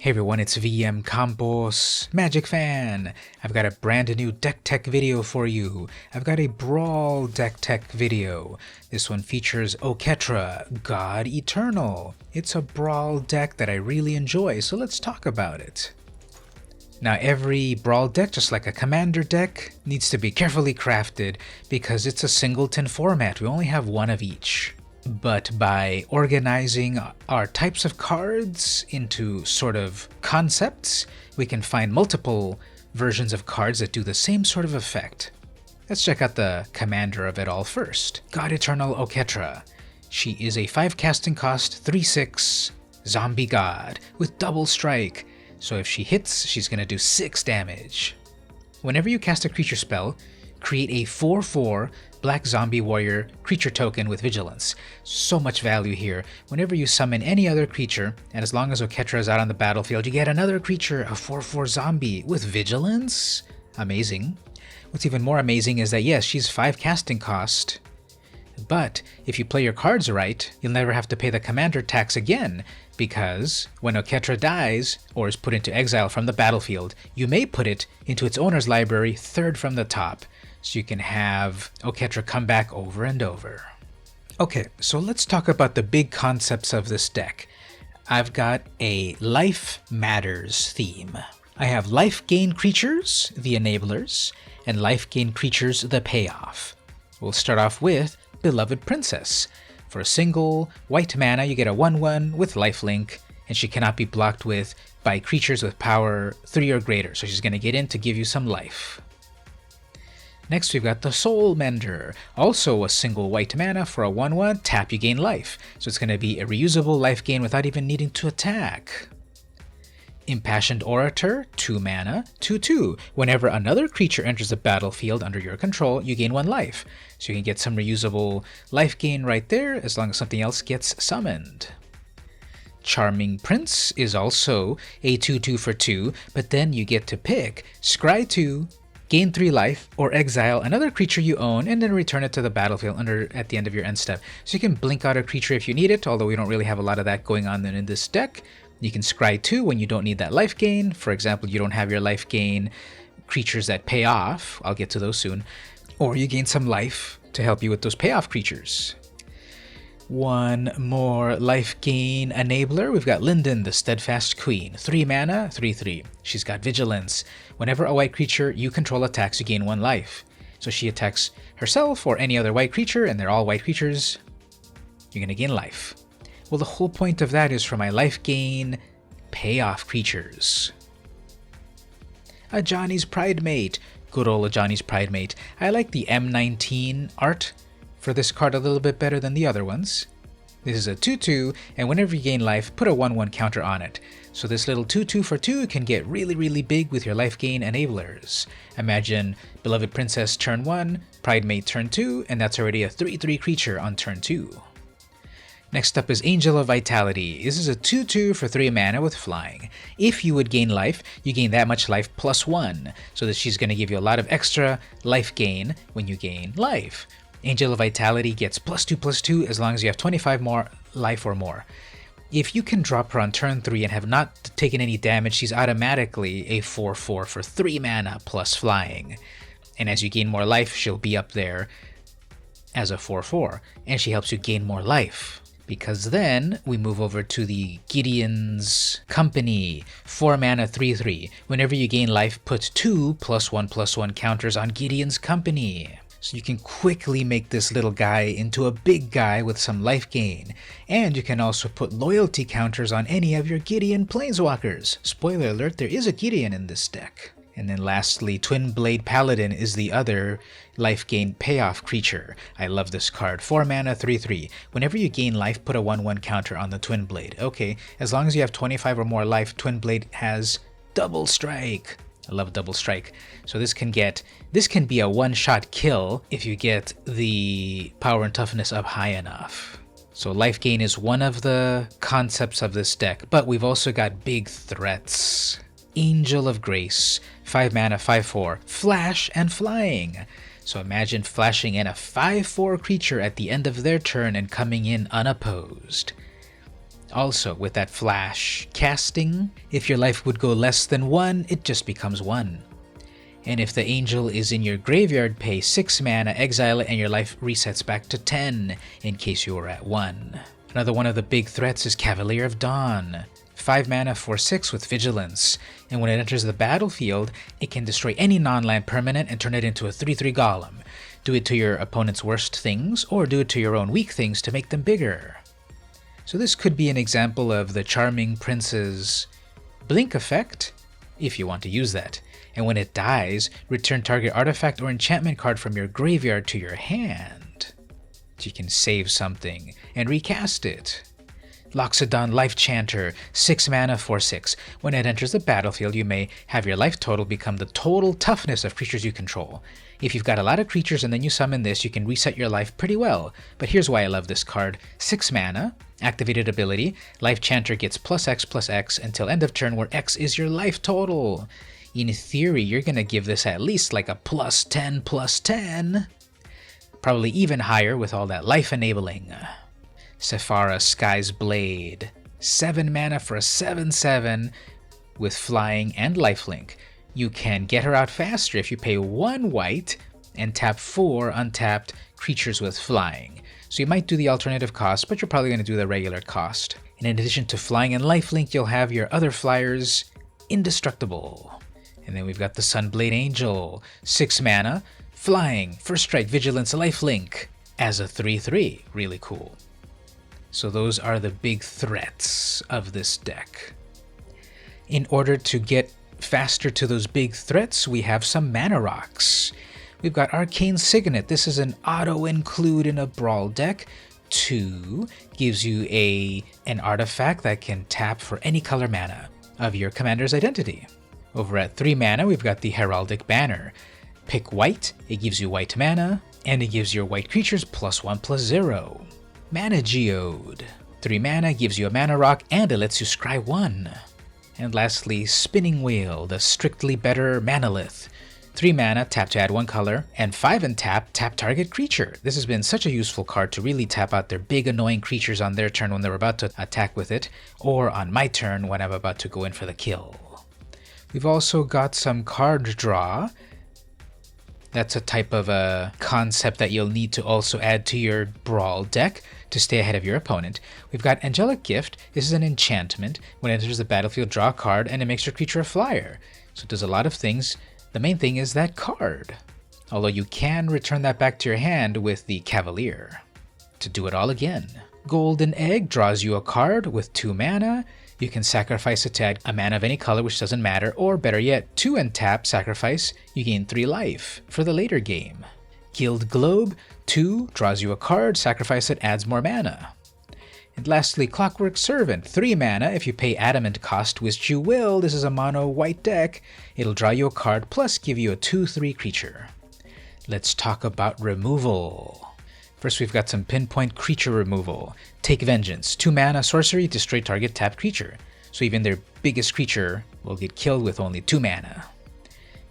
Hey everyone, it's VM Campos, Magic Fan. I've got a brand new deck tech video for you. I've got a Brawl deck tech video. This one features Oketra, God-Eternal. It's a Brawl deck that I really enjoy, so let's talk about it. Now every Brawl deck, just like a Commander deck, needs to be carefully crafted because it's a singleton format. We only have one of each. But by organizing our types of cards into sort of concepts, we can find multiple versions of cards that do the same sort of effect. Let's check out the commander of it all first. God-Eternal Oketra. She is a 5 casting cost, 3/6 zombie god with double strike. So if she hits, she's going to do 6 damage. Whenever you cast a creature spell, create a 4/4 Black Zombie Warrior creature token with Vigilance. So much value here. Whenever you summon any other creature, and as long as Oketra is out on the battlefield, you get another creature, a 4/4 zombie with Vigilance? Amazing. What's even more amazing is that yes, she's 5 casting cost, but if you play your cards right, you'll never have to pay the commander tax again, because when Oketra dies, or is put into exile from the battlefield, you may put it into its owner's library 3rd from the top, so you can have Oketra come back over and over. Okay, so let's talk about the big concepts of this deck. I've got a Life Matters theme. I have life gain creatures, the enablers, and life gain creatures, the payoff. We'll start off with Beloved Princess. For a single white mana, you get a 1/1 with lifelink, and she cannot be blocked by creatures with power 3 or greater, so she's going to get in to give you some life. Next we've got the Soul Mender, also a single white mana for a 1/1, tap you gain life, so it's going to be a reusable life gain without even needing to attack. Impassioned Orator, 2 mana, 2/2. Whenever another creature enters the battlefield under your control, you gain 1 life. So you can get some reusable life gain right there as long as something else gets summoned. Charming Prince is also a 2/2 for 2, but then you get to pick Scry 2, gain 3 life, or exile another creature you own and then return it to the battlefield at the end of your end step. So you can blink out a creature if you need it, although we don't really have a lot of that going on in this deck. You can scry 2 when you don't need that life gain. For example, you don't have your life gain creatures that pay off. I'll get to those soon. Or you gain some life to help you with those payoff creatures. One more life gain enabler. We've got Linden, the Steadfast Queen. 3 mana, 3/3. She's got Vigilance. Whenever a white creature you control attacks, you gain 1 life. So she attacks herself or any other white creature, and they're all white creatures, you're going to gain life. Well, the whole point of that is for my life gain payoff creatures. A Johnny's Pridemate. Good old Johnny's Pridemate. I like the M19 art for this card a little bit better than the other ones. This is a 2/2, and whenever you gain life, put a 1/1 counter on it. So this little 2/2 for 2 can get really big with your life gain enablers. Imagine Beloved Princess turn 1, Pridemate turn 2, and that's already a 3/3 creature on turn 2. Next up is Angel of Vitality. This is a 2/2 for 3 mana with flying. If you would gain life, you gain that much life plus 1, so that she's going to give you a lot of extra life gain when you gain life. Angel of Vitality gets +2/+2 as long as you have 25 more life or more. If you can drop her on turn 3 and have not taken any damage, she's automatically a 4/4 for 3 mana plus flying. And as you gain more life, she'll be up there as a 4/4, and she helps you gain more life. Because then we move over to the Gideon's Company, 4 mana, 3/3. Whenever you gain life, put 2 +1/+1 counters on Gideon's Company. So you can quickly make this little guy into a big guy with some life gain. And you can also put loyalty counters on any of your Gideon Planeswalkers. Spoiler alert, there is a Gideon in this deck. And then lastly, Twin Blade Paladin is the other life gain payoff creature. I love this card. 4 mana, 3/3. Whenever you gain life, put a 1/1 counter on the Twin Blade. Okay, as long as you have 25 or more life, Twin Blade has double strike. I love double strike. So this can be a one-shot kill if you get the power and toughness up high enough. So life gain is one of the concepts of this deck, but we've also got big threats. Angel of Grace, 5 mana, 5/4, flash and flying. So imagine flashing in a 5/4 creature at the end of their turn and coming in unopposed. Also, with that flash casting, if your life would go less than 1, it just becomes 1. And if the angel is in your graveyard, pay 6 mana, exile it, and your life resets back to 10 in case you were at 1. Another one of the big threats is Cavalier of Dawn. 5 mana for 6 with Vigilance, and when it enters the battlefield, it can destroy any non-land permanent and turn it into a 3/3 golem. Do it to your opponent's worst things, or do it to your own weak things to make them bigger. So this could be an example of the Charming Prince's blink effect, if you want to use that. And when it dies, return target artifact or enchantment card from your graveyard to your hand. So you can save something and recast it. Loxodon Life Chanter, 6 mana for 6. When it enters the battlefield, you may have your life total become the total toughness of creatures you control. If you've got a lot of creatures and then you summon this, you can reset your life pretty well. But here's why I love this card. 6 mana, activated ability, Life Chanter gets +X/+X until end of turn, where X is your life total. In theory, you're going to give this at least like a +10/+10. Probably even higher with all that life enabling. Sephara Sky's Blade, 7 mana for a 7/7 with flying and lifelink. You can get her out faster if you pay 1 white and tap 4 untapped creatures with flying. So you might do the alternative cost, but you're probably going to do the regular cost. And in addition to flying and lifelink, you'll have your other flyers indestructible. And then we've got the Sunblade Angel, 6 mana, flying, first strike, vigilance, lifelink as a 3/3. Really cool. So those are the big threats of this deck. In order to get faster to those big threats, we have some mana rocks. We've got Arcane Signet. This is an auto-include in a Brawl deck. 2 gives you an artifact that can tap for any color mana of your commander's identity. Over at 3 mana, we've got the Heraldic Banner. Pick white, it gives you white mana, and it gives your white creatures +1/+0. Mana Geode. 3 mana gives you a mana rock, and it lets you scry 1. And lastly, Spinning Wheel, the strictly better Manalith. 3 mana, tap to add 1 color, and 5 and tap target creature. This has been such a useful card to really tap out their big annoying creatures on their turn when they're about to attack with it, or on my turn when I'm about to go in for the kill. We've also got some card draw. That's a type of a concept that you'll need to also add to your Brawl deck to stay ahead of your opponent. We've got Angelic Gift. This is an enchantment. When it enters the battlefield, draw a card, and it makes your creature a flyer. So it does a lot of things. The main thing is that card. Although you can return that back to your hand with the Cavalier to do it all again. Golden Egg draws you a card with 2 mana. You can sacrifice it to add a mana of any color, which doesn't matter, or better yet, 2 and tap, sacrifice, you gain 3 life for the later game. Guild Globe, 2 draws you a card, sacrifice it, adds more mana. And lastly, Clockwork Servant, 3 mana, if you pay Adamant cost, which you will, this is a mono white deck, it'll draw you a card plus give you a 2/3 creature. Let's talk about removal. First, we've got some Pinpoint creature removal. Take Vengeance, 2 mana, sorcery, destroy target tapped creature. So even their biggest creature will get killed with only 2 mana.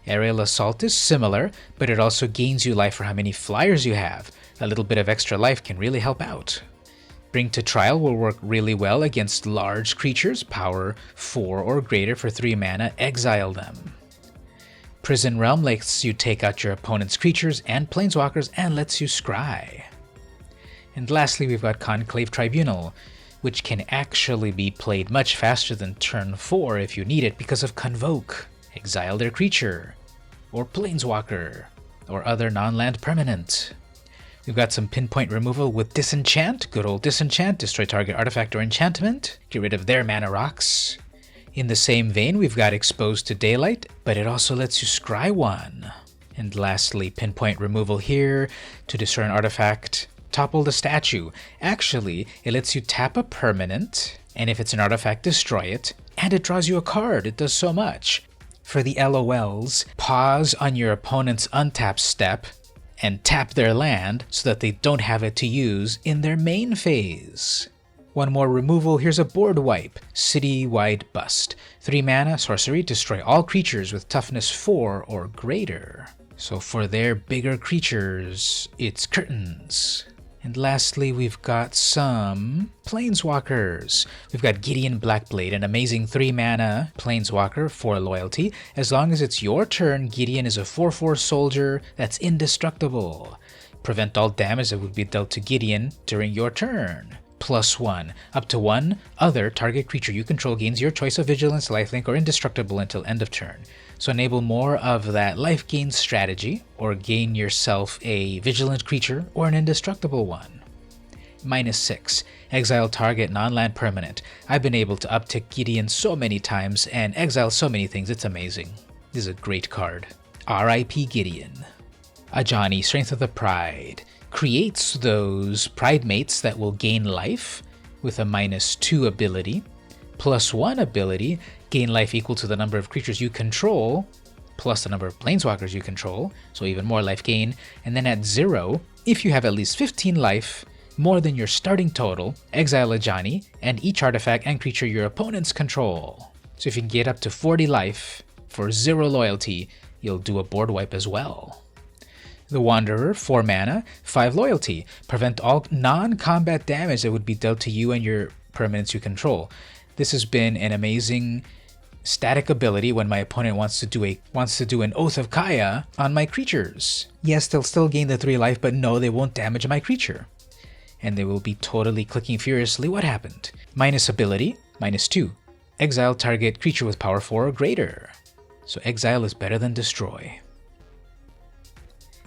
Aerial Assault is similar, but it also gains you life for how many flyers you have. A little bit of extra life can really help out. Bring to Trial will work really well against large creatures, power 4 or greater for 3 mana, exile them. Prison Realm lets you take out your opponent's creatures and planeswalkers and lets you scry. And lastly, we've got Conclave Tribunal, which can actually be played much faster than turn 4 if you need it because of Convoke. Exile their creature, or planeswalker, or other non-land permanent. We've got some Pinpoint removal with Disenchant, good old Disenchant, destroy target artifact or enchantment, get rid of their mana rocks. In the same vein, we've got Exposed to Daylight, but it also lets you scry 1. And lastly, Pinpoint removal here to destroy an artifact, topple the statue. Actually, it lets you tap a permanent, and if it's an artifact, destroy it, and it draws you a card. It does so much. For the LOLs, pause on your opponent's untap step and tap their land so that they don't have it to use in their main phase. One more removal, here's a board wipe, City-Wide Bust. 3 mana, sorcery, destroy all creatures with toughness 4 or greater. So for their bigger creatures, it's Curtains. And lastly, we've got some Planeswalkers. We've got Gideon Blackblade, an amazing 3-mana Planeswalker, 4 loyalty. As long as it's your turn, Gideon is a 4/4 soldier that's indestructible. Prevent all damage that would be dealt to Gideon during your turn. +1. Up to 1 other target creature you control gains your choice of Vigilance, Lifelink, or Indestructible until end of turn. So enable more of that life gain strategy, or gain yourself a Vigilant creature or an Indestructible one. -6. Exile target non-land permanent. I've been able to uptick Gideon so many times and exile so many things, it's amazing. This is a great card. R.I.P. Gideon. Ajani, Strength of the Pride. Creates those Pride Mates that will gain life with a -2 ability. +1 ability, gain life equal to the number of creatures you control, plus the number of Planeswalkers you control, so even more life gain. And then at 0, if you have at least 15 life, more than your starting total, exile Ajani and each artifact and creature your opponents control. So if you can get up to 40 life for 0 loyalty, you'll do a board wipe as well. The Wanderer, 4 mana, 5 loyalty. Prevent all non-combat damage that would be dealt to you and your permanents you control. This has been an amazing static ability when my opponent wants to do an Oath of Kaya on my creatures. Yes, they'll still gain the 3 life, but no, they won't damage my creature. And they will be totally clicking furiously, what happened? Minus ability, -2. Exile target creature with power 4 or greater. So exile is better than destroy.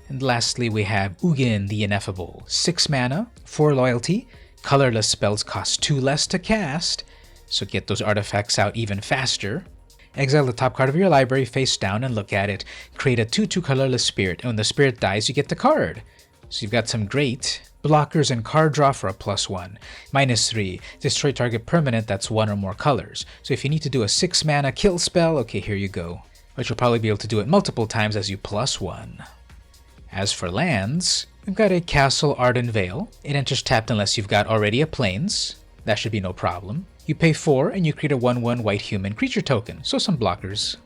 And lastly, we have Ugin the Ineffable. 6 mana, 4 loyalty. Colorless spells cost 2 less to cast, so get those artifacts out even faster. Exile the top card of your library face down and look at it. Create a 2/2 colorless spirit, and when the spirit dies, you get the card. So you've got some great blockers and card draw for a +1. -3, destroy target permanent that's 1 or more colors. So if you need to do a 6 mana kill spell, okay, here you go. But you'll probably be able to do it multiple times as you +1. As for lands, we've got a Castle Arden Vale. It enters tapped unless you've got already a Plains. That should be no problem. You pay 4 and you create a 1/1 white human creature token, so some blockers.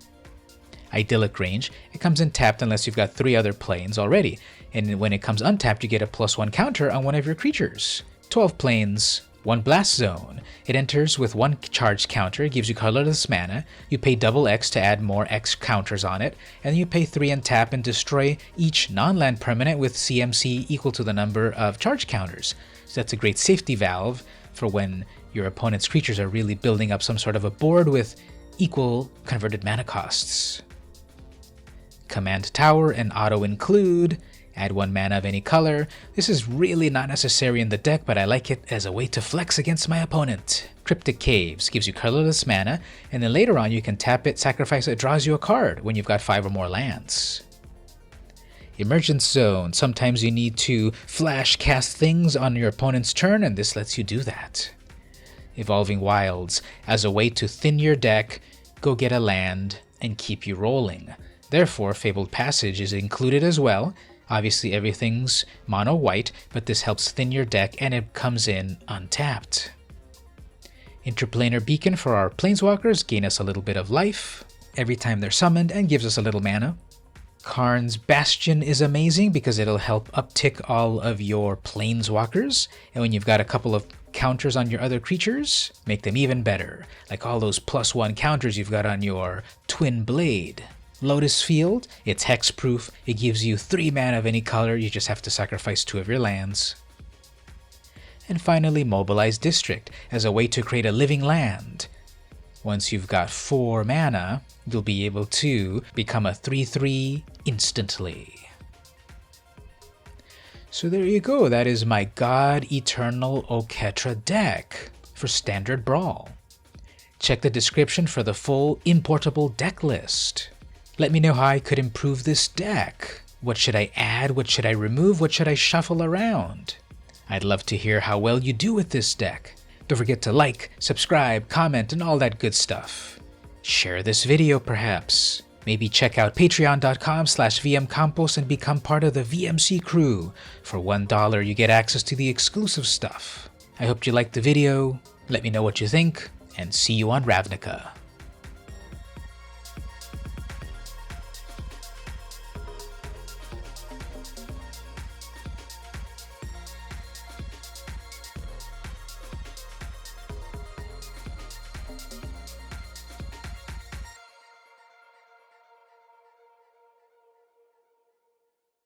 Idyllic Range, it comes in tapped unless you've got 3 other Plains already, and when it comes untapped you get a +1 counter on one of your creatures. 12 Plains, 1 Blast Zone. It enters with 1 charge counter, gives you colorless mana, you pay double X to add more X counters on it, and you pay 3 and tap and destroy each non-land permanent with CMC equal to the number of charge counters. So that's a great safety valve for when your opponent's creatures are really building up some sort of a board with equal converted mana costs. Command Tower and Auto Include. Add 1 mana of any color. This is really not necessary in the deck, but I like it as a way to flex against my opponent. Cryptic Caves gives you colorless mana, and then later on you can tap it, sacrifice it, draws you a card when you've got 5 or more lands. Emergence Zone. Sometimes you need to flash cast things on your opponent's turn, and this lets you do that. Evolving Wilds. As a way to thin your deck, go get a land and keep you rolling. Therefore, Fabled Passage is included as well. Obviously everything's mono white, but this helps thin your deck and it comes in untapped. Interplanar Beacon for our Planeswalkers, gain us a little bit of life every time they're summoned and gives us a little mana. Karn's Bastion is amazing because it'll help uptick all of your Planeswalkers, and when you've got a couple of counters on your other creatures, make them even better, like all those +1 counters you've got on your Twin Blade. Lotus Field, it's hexproof, it gives you 3 mana of any color, you just have to sacrifice 2 of your lands. And finally, Mobilize District, as a way to create a living land. Once you've got 4 mana, you'll be able to become a 3/3 instantly. So there you go, that is my God-Eternal Oketra deck for Standard Brawl. Check the description for the full importable deck list. Let me know how I could improve this deck. What should I add? What should I remove? What should I shuffle around? I'd love to hear how well you do with this deck. Don't forget to like, subscribe, comment, and all that good stuff. Share this video perhaps. Maybe check out patreon.com/vmcampos and become part of the VMC crew. For $1 you get access to the exclusive stuff. I hope you liked the video. Let me know what you think, and see you on Ravnica.